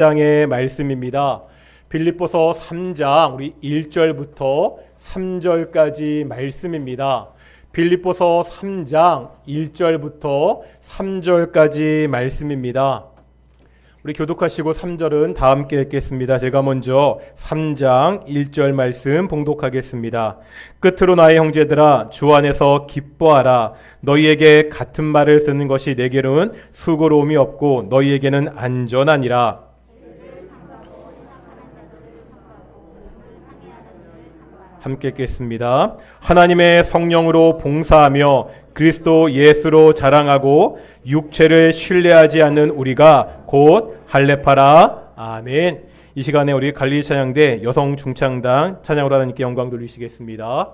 장의 말씀입니다. 빌립보서 3장 우리 1절부터 3절까지 말씀입니다. 빌립보서 3장 1절부터 3절까지 말씀입니다. 우리 교독하시고 3절은 다 함께 읽겠습니다. 제가 먼저 3장 1절 말씀 봉독하겠습니다. 끝으로 나의 형제들아 주 안에서 기뻐하라. 너희에게 같은 말을 쓰는 것이 내게는 수고로움이 없고 너희에게는 안전하니라. 함께 읽겠습니다. 하나님의 성령으로 봉사하며 그리스도 예수로 자랑하고 육체를 신뢰하지 않는 우리가 곧 할례파라. 아멘. 이 시간에 우리 갈릴리 찬양대 여성 중창단 찬양으로 하나님께 영광 돌리시겠습니다.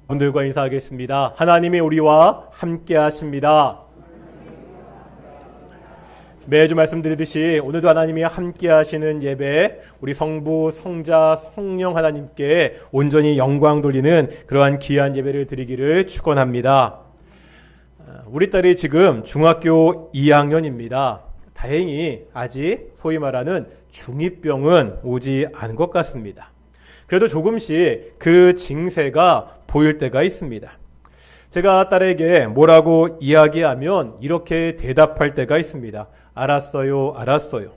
분들과 인사하겠습니다. 하나님이 우리와 함께 하십니다. 매주 말씀드리듯이 오늘도 하나님이 함께 하시는 예배, 우리 성부, 성자, 성령 하나님께 온전히 영광 돌리는 그러한 귀한 예배를 드리기를 축원합니다. 우리 딸이 지금 중학교 2학년입니다. 다행히 아직 소위 말하는 중2병은 오지 않은 것 같습니다. 그래도 조금씩 그 징세가 보일 때가 있습니다. 제가 딸에게 뭐라고 이야기하면 이렇게 대답할 때가 있습니다. 알았어요, 알았어요.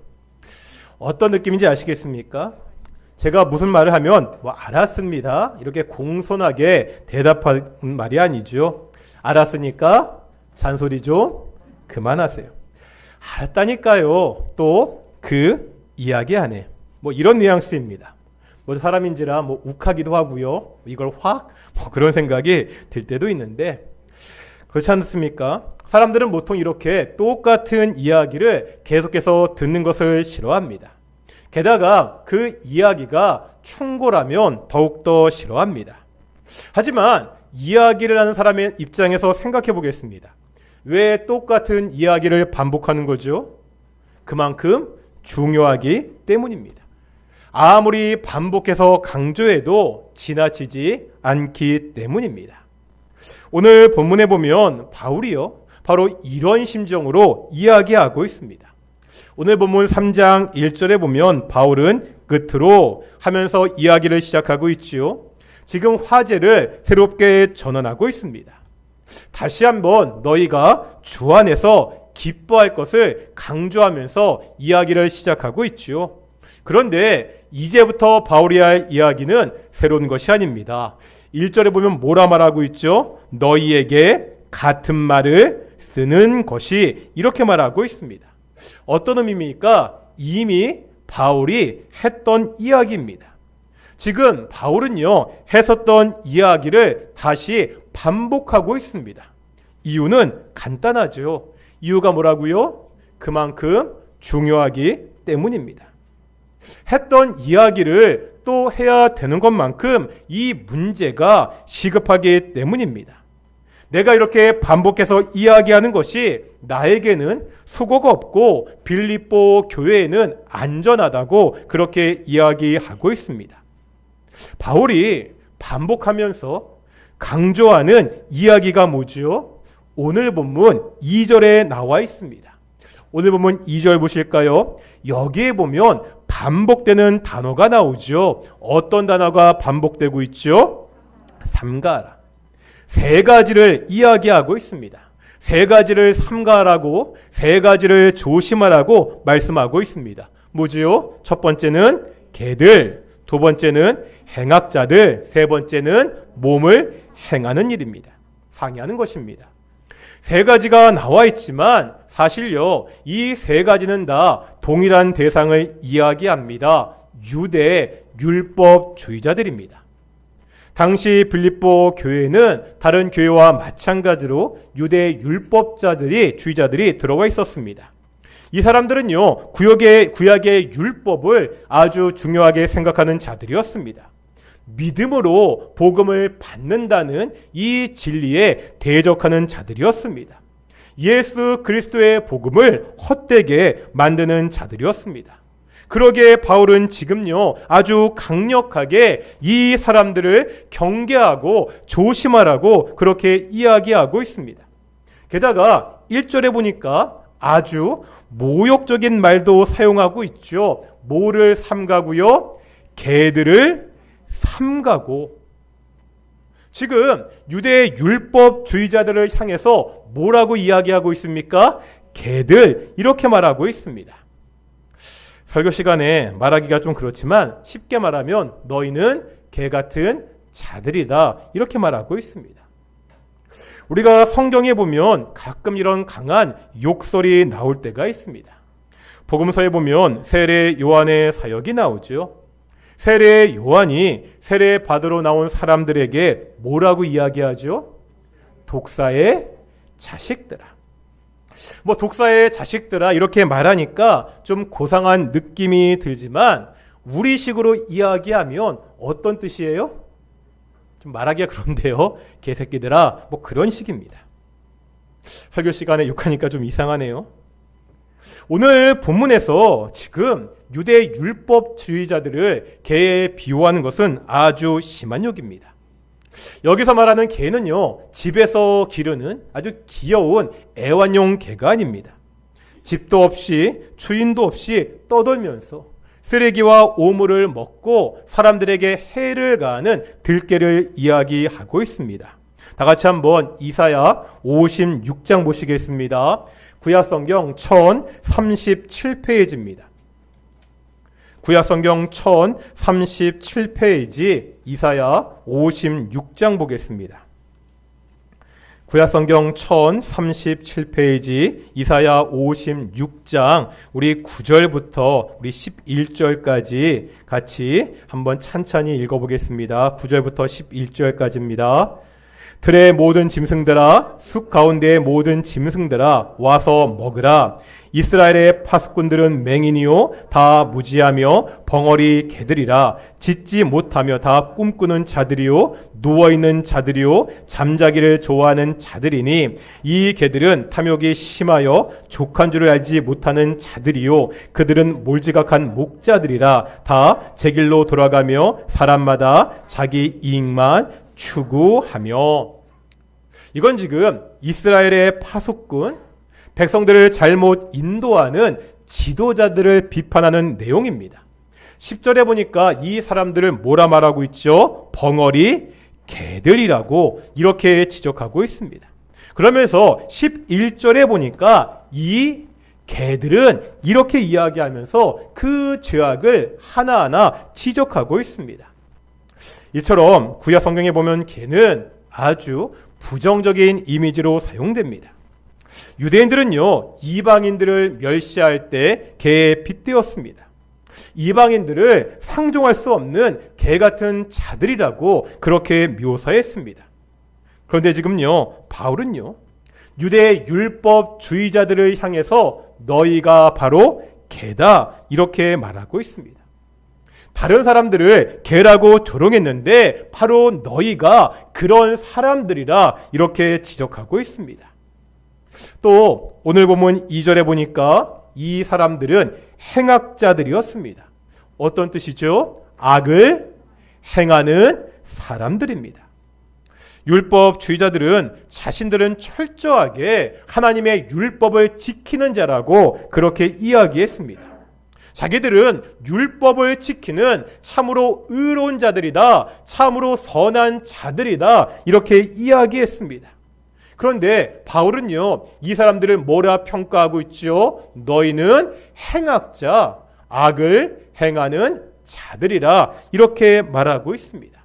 어떤 느낌인지 아시겠습니까? 제가 무슨 말을 하면 알았습니다. 이렇게 공손하게 대답하는 말이 아니죠. 알았으니까 잔소리 좀 그만하세요. 알았다니까요. 또 그 이야기 안 해. 이런 뉘앙스입니다. 사람인지라 욱하기도 하고요. 이걸 확 그런 생각이 들 때도 있는데 그렇지 않습니까? 사람들은 보통 이렇게 똑같은 이야기를 계속해서 듣는 것을 싫어합니다. 게다가 그 이야기가 충고라면 더욱더 싫어합니다. 하지만 이야기를 하는 사람의 입장에서 생각해 보겠습니다. 왜 똑같은 이야기를 반복하는 거죠? 그만큼 중요하기 때문입니다. 아무리 반복해서 강조해도 지나치지 않기 때문입니다. 오늘 본문에 보면 바울이요, 바로 이런 심정으로 이야기하고 있습니다. 오늘 본문 3장 1절에 보면 바울은 끝으로 하면서 이야기를 시작하고 있지요. 지금 화제를 새롭게 전환하고 있습니다. 다시 한번 너희가 주 안에서 기뻐할 것을 강조하면서 이야기를 시작하고 있지요. 그런데 이제부터 바울이 할 이야기는 새로운 것이 아닙니다. 1절에 보면 뭐라 말하고 있죠? 너희에게 같은 말을 쓰는 것이, 이렇게 말하고 있습니다. 어떤 의미입니까? 이미 바울이 했던 이야기입니다. 지금 바울은요, 했었던 이야기를 다시 반복하고 있습니다. 이유는 간단하죠. 이유가 뭐라고요? 그만큼 중요하기 때문입니다. 했던 이야기를 또 해야 되는 것만큼 이 문제가 시급하기 때문입니다. 내가 이렇게 반복해서 이야기하는 것이 나에게는 수고가 없고 빌립보 교회에는 안전하다고 그렇게 이야기하고 있습니다. 바울이 반복하면서 강조하는 이야기가 뭐죠? 오늘 본문 2절에 나와 있습니다. 오늘 본문 2절 보실까요? 여기에 보면 반복되는 단어가 나오죠. 어떤 단어가 반복되고 있죠? 삼가하라. 세 가지를 이야기하고 있습니다. 세 가지를 삼가하라고, 세 가지를 조심하라고 말씀하고 있습니다. 뭐지요? 첫 번째는 개들, 두 번째는 행악자들, 세 번째는 몸을 행하는 일입니다. 상의하는 것입니다. 세 가지가 나와 있지만 사실요, 이 세 가지는 다 동일한 대상을 이야기합니다. 유대 율법주의자들입니다. 당시 빌립보 교회는 다른 교회와 마찬가지로 유대 주의자들이 들어와 있었습니다. 이 사람들은요, 구약의 율법을 아주 중요하게 생각하는 자들이었습니다. 믿음으로 복음을 받는다는 이 진리에 대적하는 자들이었습니다. 예수 그리스도의 복음을 헛되게 만드는 자들이었습니다. 그러기에 바울은 지금요 아주 강력하게 이 사람들을 경계하고 조심하라고 그렇게 이야기하고 있습니다. 게다가 1절에 보니까 아주 모욕적인 말도 사용하고 있죠. 뭐를 삼가고요? 개들을 삼가고. 지금 유대 율법주의자들을 향해서 뭐라고 이야기하고 있습니까? 개들, 이렇게 말하고 있습니다. 설교 시간에 말하기가 좀 그렇지만 쉽게 말하면 너희는 개 같은 자들이다, 이렇게 말하고 있습니다. 우리가 성경에 보면 가끔 이런 강한 욕설이 나올 때가 있습니다. 복음서에 보면 세례 요한의 사역이 나오죠. 세례 요한이 세례 받으러 나온 사람들에게 뭐라고 이야기하죠? 독사의 자식들아. 독사의 자식들아 이렇게 말하니까 좀 고상한 느낌이 들지만 우리식으로 이야기하면 어떤 뜻이에요? 좀 말하기가 그런데요. 개새끼들아, 그런 식입니다. 설교 시간에 욕하니까 좀 이상하네요. 오늘 본문에서 지금 유대 율법주의자들을 개에 비유하는 것은 아주 심한 욕입니다. 여기서 말하는 개는요, 집에서 기르는 아주 귀여운 애완용 개가 아닙니다. 집도 없이 주인도 없이 떠돌면서 쓰레기와 오물을 먹고 사람들에게 해를 가하는 들개를 이야기하고 있습니다. 다 같이 한번 이사야 56장 보시겠습니다. 구약성경 1037페이지입니다. 구약성경 1037페이지 이사야 56장 보겠습니다. 구약성경 1037페이지 이사야 56장 우리 9절부터 우리 11절까지 같이 한번 찬찬히 읽어보겠습니다. 9절부터 11절까지입니다. 들의 모든 짐승들아, 숲 가운데의 모든 짐승들아, 와서 먹으라. 이스라엘의 파수꾼들은 맹인이요 다 무지하며 벙어리 개들이라. 짖지 못하며 다 꿈꾸는 자들이요 누워있는 자들이요 잠자기를 좋아하는 자들이니 이 개들은 탐욕이 심하여 족한 줄을 알지 못하는 자들이요 그들은 몰지각한 목자들이라. 다 제 길로 돌아가며 사람마다 자기 이익만 추구하며. 이건 지금 이스라엘의 파수꾼, 백성들을 잘못 인도하는 지도자들을 비판하는 내용입니다. 10절에 보니까 이 사람들을 뭐라 말하고 있죠? 벙어리 개들이라고 이렇게 지적하고 있습니다. 그러면서 11절에 보니까 이 개들은 이렇게 이야기하면서 그 죄악을 하나하나 지적하고 있습니다. 이처럼 구약 성경에 보면 개는 아주 부정적인 이미지로 사용됩니다. 유대인들은요, 이방인들을 멸시할 때 개에 빗대었습니다. 이방인들을 상종할 수 없는 개 같은 자들이라고 그렇게 묘사했습니다. 그런데 지금요, 바울은요, 유대 율법주의자들을 향해서 너희가 바로 개다 이렇게 말하고 있습니다. 다른 사람들을 개라고 조롱했는데 바로 너희가 그런 사람들이라 이렇게 지적하고 있습니다. 또 오늘 본문 2절에 보니까 이 사람들은 행악자들이었습니다. 어떤 뜻이죠? 악을 행하는 사람들입니다. 율법주의자들은 자신들은 철저하게 하나님의 율법을 지키는 자라고 그렇게 이야기했습니다. 자기들은 율법을 지키는 참으로 의로운 자들이다, 참으로 선한 자들이다 이렇게 이야기했습니다. 그런데 바울은요, 이 사람들을 뭐라 평가하고 있죠? 너희는 행악자, 악을 행하는 자들이라 이렇게 말하고 있습니다.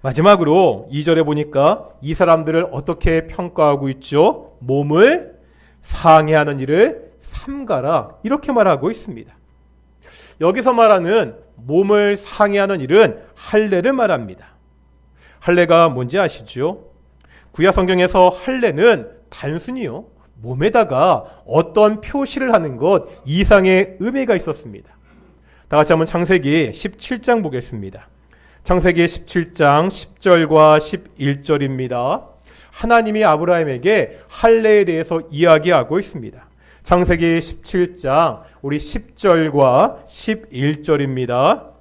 마지막으로 2절에 보니까 이 사람들을 어떻게 평가하고 있죠? 몸을 상해하는 일을 삼가라 이렇게 말하고 있습니다. 여기서 말하는 몸을 상해하는 일은 할례를 말합니다. 할례가 뭔지 아시죠? 구약 성경에서 할례는 단순히요, 몸에다가 어떤 표시를 하는 것 이상의 의미가 있었습니다. 다 같이 한번 창세기 17장 보겠습니다. 창세기 17장 10절과 11절입니다. 하나님이 아브라함에게 할례에 대해서 이야기하고 있습니다. 창세기 17장 우리 10절과 11절입니다.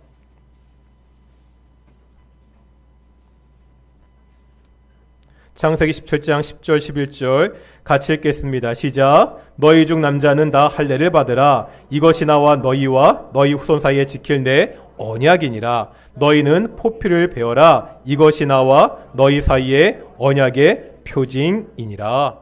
창세기 17장 10절 11절 같이 읽겠습니다. 시작. 너희 중 남자는 다 할례를 받으라. 이것이 나와 너희와 너희 후손 사이에 지킬 내 언약이니라. 너희는 포피를 베어라. 이것이 나와 너희 사이에 언약의 표징이니라.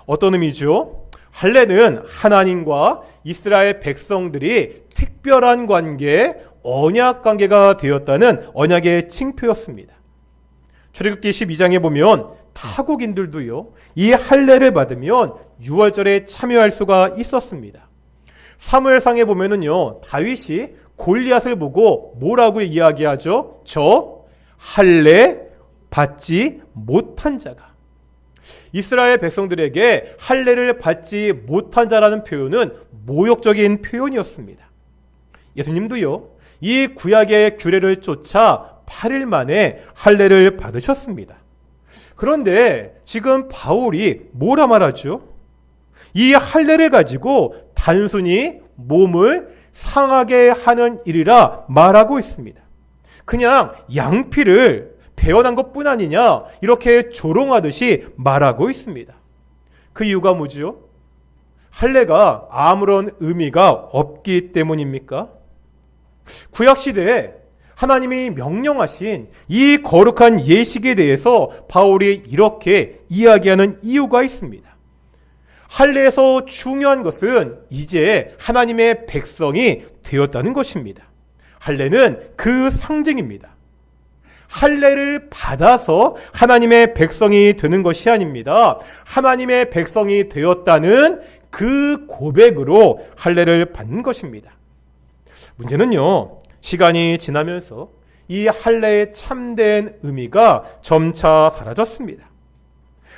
어떤 의미죠? 할례는 하나님과 이스라엘 백성들이 특별한 관계, 언약 관계가 되었다는 언약의 징표였습니다. 출애굽기 12장에 보면 타국인들도요, 이 할례를 받으면 유월절에 참여할 수가 있었습니다. 사무엘상에 보면은요, 다윗이 골리앗을 보고 뭐라고 이야기하죠? 저 할례 받지 못한 자가. 이스라엘 백성들에게 할례를 받지 못한 자라는 표현은 모욕적인 표현이었습니다. 예수님도요, 이 구약의 규례를 쫓아 8일 만에 할례를 받으셨습니다. 그런데 지금 바울이 뭐라 말하죠? 이 할례를 가지고 단순히 몸을 상하게 하는 일이라 말하고 있습니다. 그냥 양피를 베어난 것뿐 아니냐 이렇게 조롱하듯이 말하고 있습니다. 그 이유가 뭐죠? 할례가 아무런 의미가 없기 때문입니까? 구약시대에 하나님이 명령하신 이 거룩한 예식에 대해서 바울이 이렇게 이야기하는 이유가 있습니다. 할례에서 중요한 것은 이제 하나님의 백성이 되었다는 것입니다. 할례는 그 상징입니다. 할례를 받아서 하나님의 백성이 되는 것이 아닙니다. 하나님의 백성이 되었다는 그 고백으로 할례를 받는 것입니다. 문제는요, 시간이 지나면서 이 할례의 참된 의미가 점차 사라졌습니다.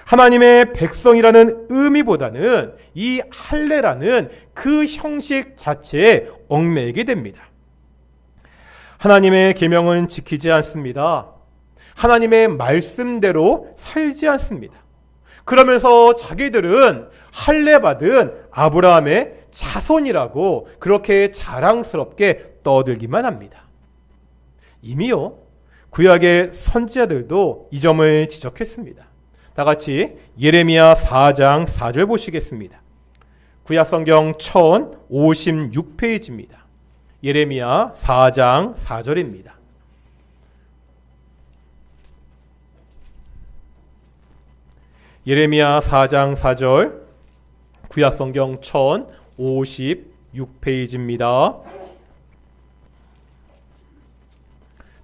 하나님의 백성이라는 의미보다는 이 할례라는 그 형식 자체에 얽매이게 됩니다. 하나님의 계명은 지키지 않습니다. 하나님의 말씀대로 살지 않습니다. 그러면서 자기들은 할례 받은 아브라함의 자손이라고 그렇게 자랑스럽게 떠들기만 합니다. 이미요, 구약의 선지자들도 이 점을 지적했습니다. 다 같이 예레미야 4장 4절 보시겠습니다. 구약 성경 1056페이지입니다. 예레미야 4장 4절입니다. 예레미야 4장 4절 구약 성경 1056페이지입니다.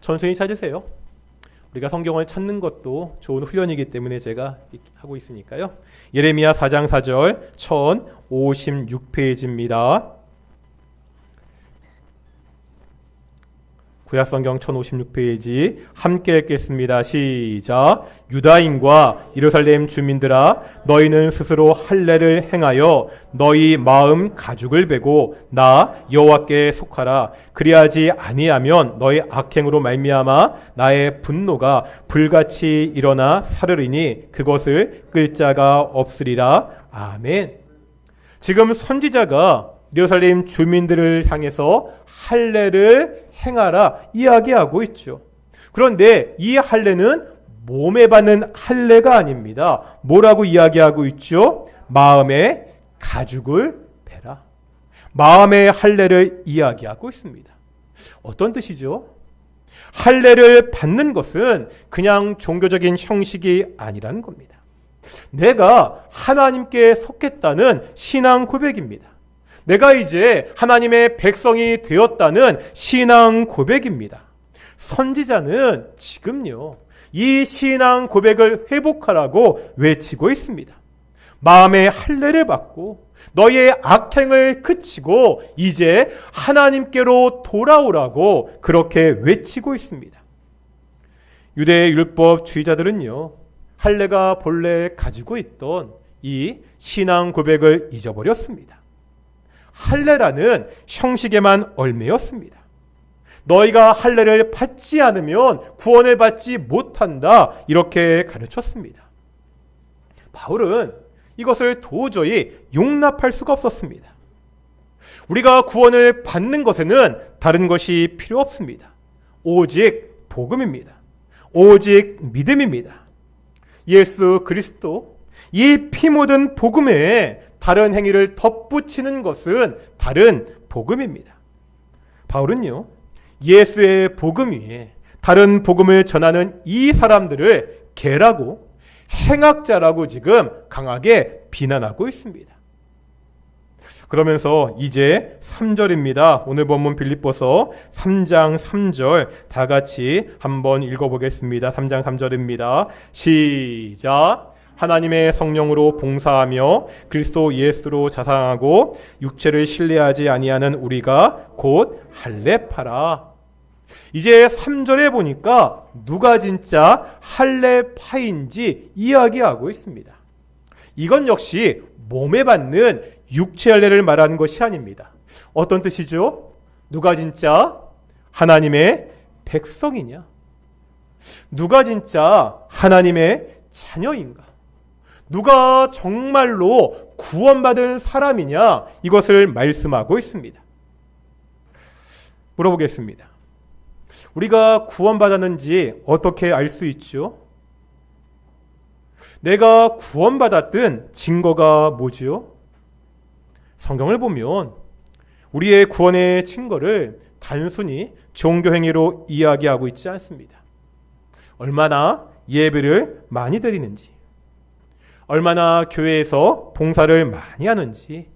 천천히 찾으세요. 우리가 성경을 찾는 것도 좋은 훈련이기 때문에 제가 하고 있으니까요. 예레미야 4장 4절 1056페이지입니다. 구약성경 1056페이지 함께 읽겠습니다. 시작. 유다인과 예루살렘 주민들아, 너희는 스스로 할례를 행하여 너희 마음 가죽을 베고 나 여호와께 속하라. 그리하지 아니하면 너희 악행으로 말미암아 나의 분노가 불같이 일어나 사르리니 그것을 끌 자가 없으리라. 아멘. 지금 선지자가 예루살렘 주민들을 향해서 할례를 행하라 이야기하고 있죠. 그런데 이 할례는 몸에 받는 할례가 아닙니다. 뭐라고 이야기하고 있죠? 마음의 가죽을 베라. 마음의 할례를 이야기하고 있습니다. 어떤 뜻이죠? 할례를 받는 것은 그냥 종교적인 형식이 아니라는 겁니다. 내가 하나님께 속했다는 신앙 고백입니다. 내가 이제 하나님의 백성이 되었다는 신앙 고백입니다. 선지자는 지금요, 이 신앙 고백을 회복하라고 외치고 있습니다. 마음의 할례를 받고 너희의 악행을 그치고 이제 하나님께로 돌아오라고 그렇게 외치고 있습니다. 유대 율법주의자들은요, 할례가 본래 가지고 있던 이 신앙 고백을 잊어버렸습니다. 할례라는 형식에만 얽매였습니다. 너희가 할례를 받지 않으면 구원을 받지 못한다, 이렇게 가르쳤습니다. 바울은 이것을 도저히 용납할 수가 없었습니다. 우리가 구원을 받는 것에는 다른 것이 필요 없습니다. 오직 복음입니다. 오직 믿음입니다. 예수 그리스도, 이 피 묻은 복음에 다른 행위를 덧붙이는 것은 다른 복음입니다. 바울은요, 예수의 복음 위에 다른 복음을 전하는 이 사람들을 개라고, 행악자라고 지금 강하게 비난하고 있습니다. 그러면서 이제 3절입니다. 오늘 본문 빌립보서 3장 3절 다 같이 한번 읽어보겠습니다. 3장 3절입니다. 시작. 하나님의 성령으로 봉사하며 그리스도 예수로 자상하고 육체를 신뢰하지 아니하는 우리가 곧 할례파라. 이제 3절에 보니까 누가 진짜 할례파인지 이야기하고 있습니다. 이건 역시 몸에 받는 육체 할례를 말하는 것이 아닙니다. 어떤 뜻이죠? 누가 진짜 하나님의 백성이냐? 누가 진짜 하나님의 자녀인가? 누가 정말로 구원받은 사람이냐? 이것을 말씀하고 있습니다. 물어보겠습니다. 우리가 구원받았는지 어떻게 알 수 있죠? 내가 구원받았던 증거가 뭐지요? 성경을 보면 우리의 구원의 증거를 단순히 종교 행위로 이야기하고 있지 않습니다. 얼마나 예배를 많이 드리는지, 얼마나 교회에서 봉사를 많이 하는지,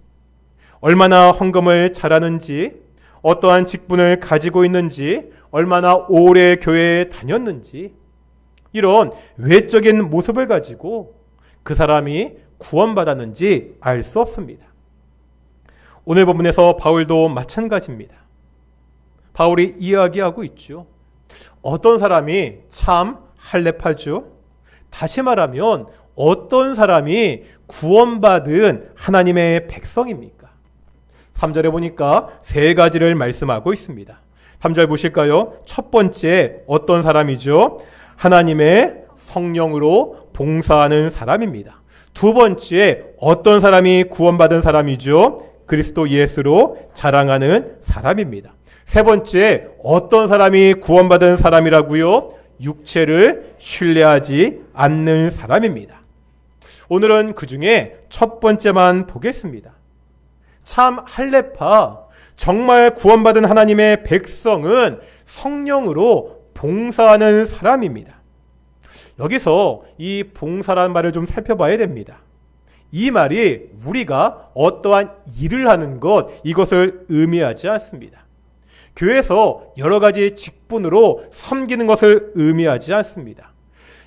얼마나 헌금을 잘하는지, 어떠한 직분을 가지고 있는지, 얼마나 오래 교회에 다녔는지, 이런 외적인 모습을 가지고 그 사람이 구원받았는지 알 수 없습니다. 오늘 본문에서 바울도 마찬가지입니다. 바울이 이야기하고 있죠. 어떤 사람이 참 할례파죠? 다시 말하면 어떤 사람이 구원받은 하나님의 백성입니까? 3절에 보니까 세 가지를 말씀하고 있습니다. 3절 보실까요? 첫 번째, 어떤 사람이죠? 하나님의 성령으로 봉사하는 사람입니다. 두 번째, 어떤 사람이 구원받은 사람이죠? 그리스도 예수로 자랑하는 사람입니다. 세 번째, 어떤 사람이 구원받은 사람이라고요? 육체를 신뢰하지 않는 사람입니다. 오늘은 그 중에 첫 번째만 보겠습니다. 참 할례파, 정말 구원받은 하나님의 백성은 성령으로 봉사하는 사람입니다. 여기서 이 봉사라는 말을 좀 살펴봐야 됩니다. 이 말이 우리가 어떠한 일을 하는 것, 이것을 의미하지 않습니다. 교회에서 여러 가지 직분으로 섬기는 것을 의미하지 않습니다.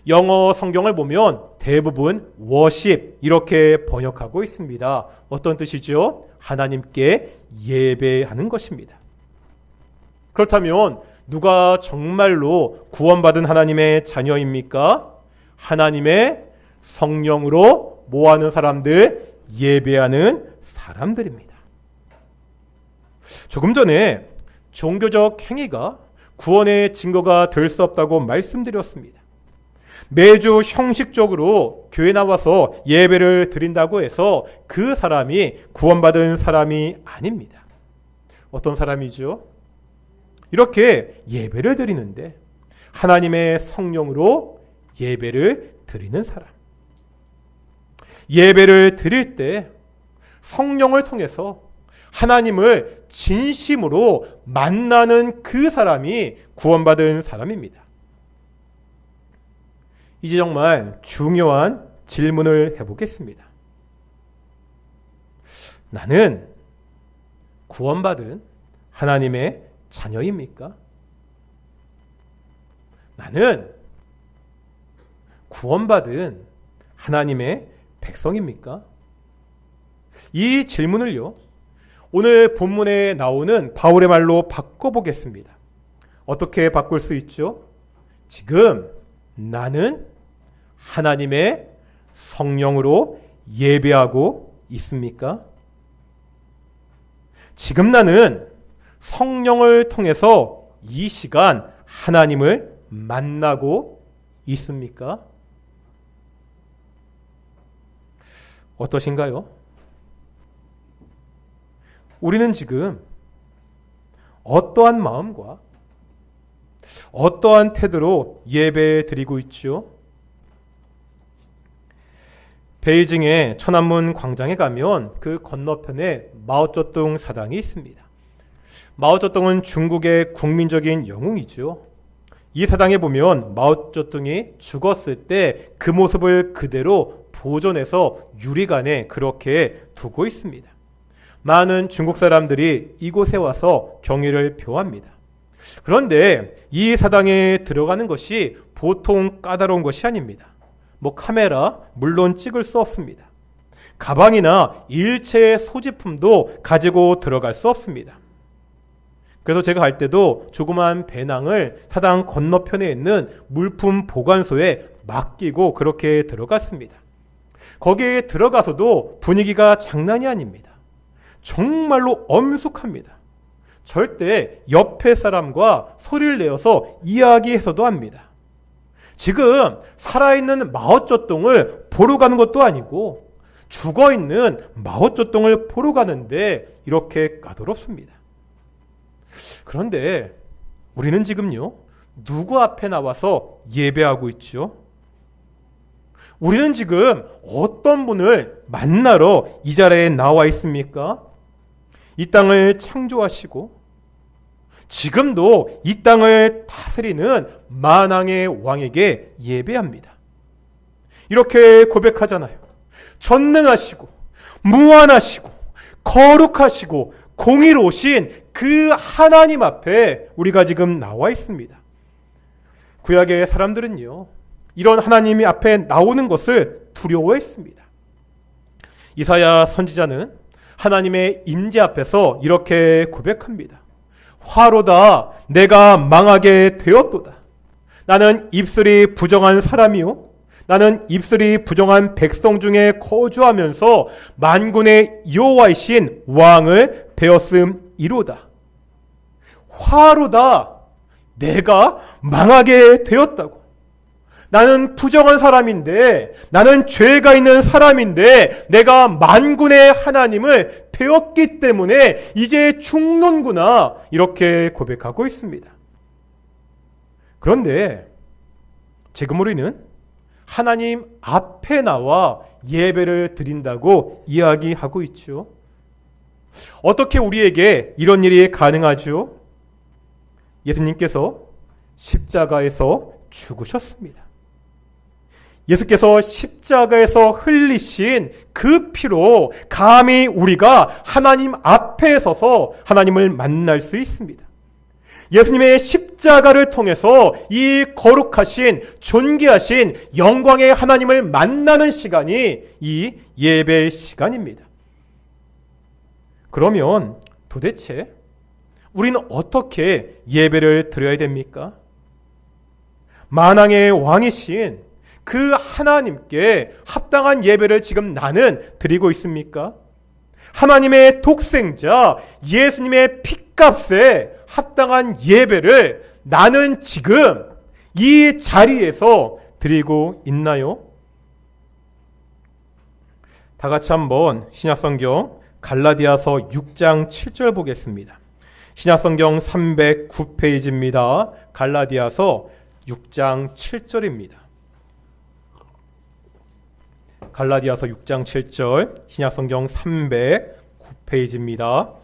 영어 성경을 보면 대부분 worship 이렇게 번역하고 있습니다. 어떤 뜻이죠? 하나님께 예배하는 것입니다. 그렇다면 누가 정말로 구원받은 하나님의 자녀입니까? 하나님의 성령으로 뭐하는 사람들? 예배하는 사람들입니다. 조금 전에 종교적 행위가 구원의 증거가 될 수 없다고 말씀드렸습니다. 매주 형식적으로 교회 나와서 예배를 드린다고 해서 그 사람이 구원받은 사람이 아닙니다. 어떤 사람이죠? 이렇게 예배를 드리는데 하나님의 성령으로 예배를 드리는 사람. 예배를 드릴 때 성령을 통해서 하나님을 진심으로 만나는 그 사람이 구원받은 사람입니다. 이제 정말 중요한 질문을 해보겠습니다. 나는 구원받은 하나님의 자녀입니까? 나는 구원받은 하나님의 백성입니까? 이 질문을요, 오늘 본문에 나오는 바울의 말로 바꿔보겠습니다. 어떻게 바꿀 수 있죠? 지금 나는 하나님의 성령으로 예배하고 있습니까? 지금 나는 성령을 통해서 이 시간 하나님을 만나고 있습니까? 어떠신가요? 우리는 지금 어떠한 마음과 어떠한 태도로 예배 드리고 있죠? 베이징의 천안문 광장에 가면 그 건너편에 마오쩌둥 사당이 있습니다. 마오쩌둥은 중국의 국민적인 영웅이죠. 이 사당에 보면 마오쩌둥이 죽었을 때 그 모습을 그대로 보존해서 유리관에 그렇게 두고 있습니다. 많은 중국 사람들이 이곳에 와서 경의를 표합니다. 그런데 이 사당에 들어가는 것이 보통 까다로운 것이 아닙니다. 카메라 물론 찍을 수 없습니다. 가방이나 일체의 소지품도 가지고 들어갈 수 없습니다. 그래서 제가 갈 때도 조그만 배낭을 사당 건너편에 있는 물품 보관소에 맡기고 그렇게 들어갔습니다. 거기에 들어가서도 분위기가 장난이 아닙니다. 정말로 엄숙합니다. 절대 옆에 사람과 소리를 내어서 이야기해서도 합니다. 지금 살아있는 마오쩌둥을 보러 가는 것도 아니고 죽어있는 마오쩌둥을 보러 가는데 이렇게 까다롭습니다. 그런데 우리는 지금요, 누구 앞에 나와서 예배하고 있죠? 우리는 지금 어떤 분을 만나러 이 자리에 나와 있습니까? 이 땅을 창조하시고 지금도 이 땅을 다스리는 만왕의 왕에게 예배합니다. 이렇게 고백하잖아요. 전능하시고 무한하시고 거룩하시고 공의로우신 그 하나님 앞에 우리가 지금 나와 있습니다. 구약의 사람들은요, 이런 하나님이 앞에 나오는 것을 두려워했습니다. 이사야 선지자는 하나님의 임재 앞에서 이렇게 고백합니다. 화로다, 내가 망하게 되었도다. 나는 입술이 부정한 사람이요, 나는 입술이 부정한 백성 중에 거주하면서 만군의 여호와이신 왕을 배웠음이로다. 화로다, 내가 망하게 되었다고. 나는 부정한 사람인데, 나는 죄가 있는 사람인데 내가 만군의 하나님을 배웠기 때문에 이제 죽는구나, 이렇게 고백하고 있습니다. 그런데 지금 우리는 하나님 앞에 나와 예배를 드린다고 이야기하고 있죠. 어떻게 우리에게 이런 일이 가능하죠? 예수님께서 십자가에서 죽으셨습니다. 예수께서 십자가에서 흘리신 그 피로 감히 우리가 하나님 앞에 서서 하나님을 만날 수 있습니다. 예수님의 십자가를 통해서 이 거룩하신 존귀하신 영광의 하나님을 만나는 시간이 이 예배 시간입니다. 그러면 도대체 우리는 어떻게 예배를 드려야 됩니까? 만왕의 왕이신 그 하나님께 합당한 예배를 지금 나는 드리고 있습니까? 하나님의 독생자 예수님의 핏값에 합당한 예배를 나는 지금 이 자리에서 드리고 있나요? 다 같이 한번 신약성경 갈라디아서 6장 7절 보겠습니다. 신약성경 309페이지입니다. 갈라디아서 6장 7절입니다. 갈라디아서 6장 7절, 신약성경 309페이지입니다.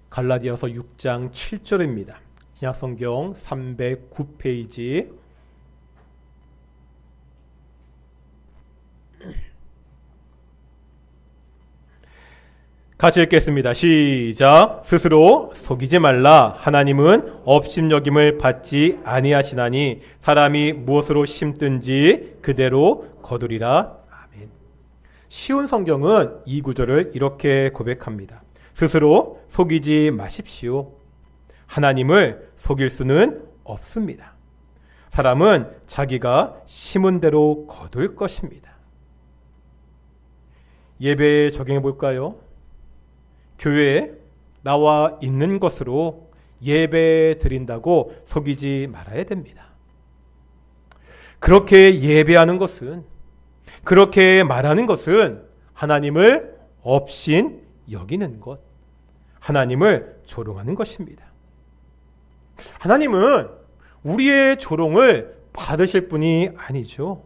갈라디아서 6장 7절입니다. 신약성경 309페이지. 같이 읽겠습니다. 시작. 스스로 속이지 말라. 하나님은 업심여김을 받지 아니하시나니 사람이 무엇으로 심든지 그대로 거두리라. 아멘. 쉬운 성경은 이 구절을 이렇게 고백합니다. 스스로 속이지 마십시오. 하나님을 속일 수는 없습니다. 사람은 자기가 심은 대로 거둘 것입니다. 예배에 적용해 볼까요? 교회에 나와 있는 것으로 예배 드린다고 속이지 말아야 됩니다. 그렇게 예배하는 것은, 그렇게 말하는 것은 하나님을 업신 여기는 것, 하나님을 조롱하는 것입니다. 하나님은 우리의 조롱을 받으실 분이 아니죠.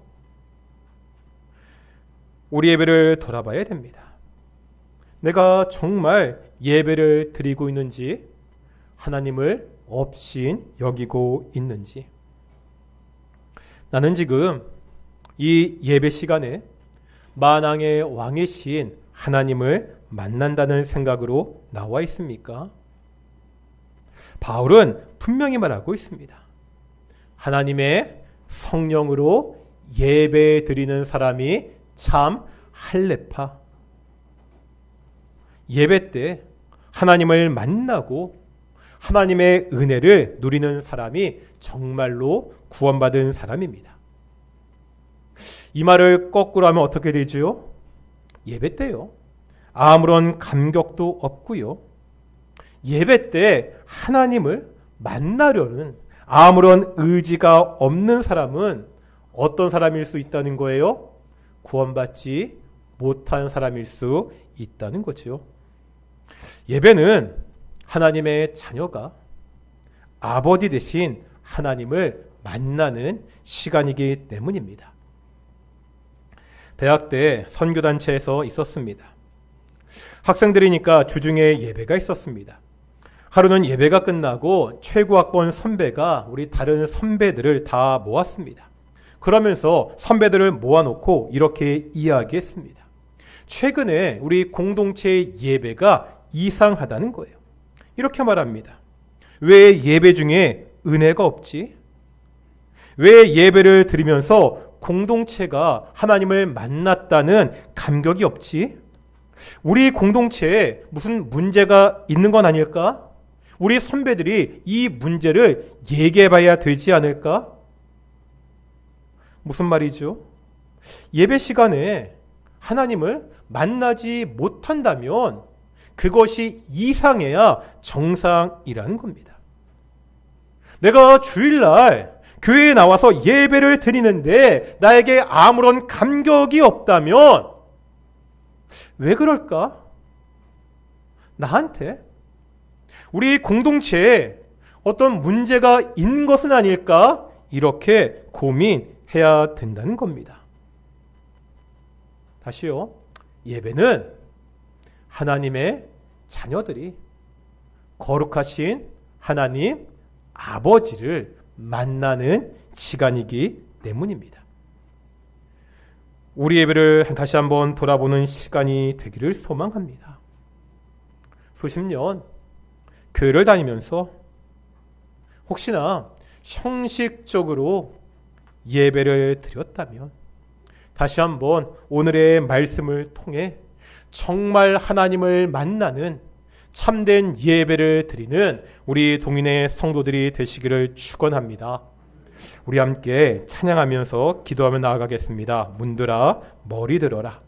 우리 예배를 돌아봐야 됩니다. 내가 정말 예배를 드리고 있는지, 하나님을 업신 여기고 있는지. 나는 지금 이 예배 시간에 만왕의 왕이신 하나님을 만난다는 생각으로 나와 있습니까? 바울은 분명히 말하고 있습니다. 하나님의 성령으로 예배 드리는 사람이 참 할례파. 예배 때 하나님을 만나고 하나님의 은혜를 누리는 사람이 정말로 구원받은 사람입니다. 이 말을 거꾸로 하면 어떻게 되죠? 예배 때요, 아무런 감격도 없고요, 예배 때 하나님을 만나려는 아무런 의지가 없는 사람은 어떤 사람일 수 있다는 거예요? 구원받지 못한 사람일 수 있다는 거죠. 예배는 하나님의 자녀가 아버지 대신 하나님을 만나는 시간이기 때문입니다. 대학 때 선교단체에서 있었습니다. 학생들이니까 주중에 예배가 있었습니다. 하루는 예배가 끝나고 최고학번 선배가 우리 다른 선배들을 다 모았습니다. 그러면서 선배들을 모아놓고 이렇게 이야기했습니다. 최근에 우리 공동체 예배가 이상하다는 거예요. 이렇게 말합니다. 왜 예배 중에 은혜가 없지? 왜 예배를 드리면서 공동체가 하나님을 만났다는 감격이 없지? 우리 공동체에 무슨 문제가 있는 건 아닐까? 우리 선배들이 이 문제를 얘기해 봐야 되지 않을까? 무슨 말이죠? 예배 시간에 하나님을 만나지 못한다면 그것이 이상해야 정상이라는 겁니다. 내가 주일날 교회에 나와서 예배를 드리는데 나에게 아무런 감격이 없다면 왜 그럴까? 나한테, 우리 공동체에 어떤 문제가 있는 것은 아닐까? 이렇게 고민해야 된다는 겁니다. 다시요. 예배는 하나님의 자녀들이 거룩하신 하나님 아버지를 만나는 시간이기 때문입니다. 우리 예배를 다시 한번 돌아보는 시간이 되기를 소망합니다. 수십 년 교회를 다니면서 혹시나 형식적으로 예배를 드렸다면 다시 한번 오늘의 말씀을 통해 정말 하나님을 만나는 참된 예배를 드리는 우리 동인의 성도들이 되시기를 축원합니다. 우리 함께 찬양하면서 기도하며 나아가겠습니다. 문들아 머리 들어라.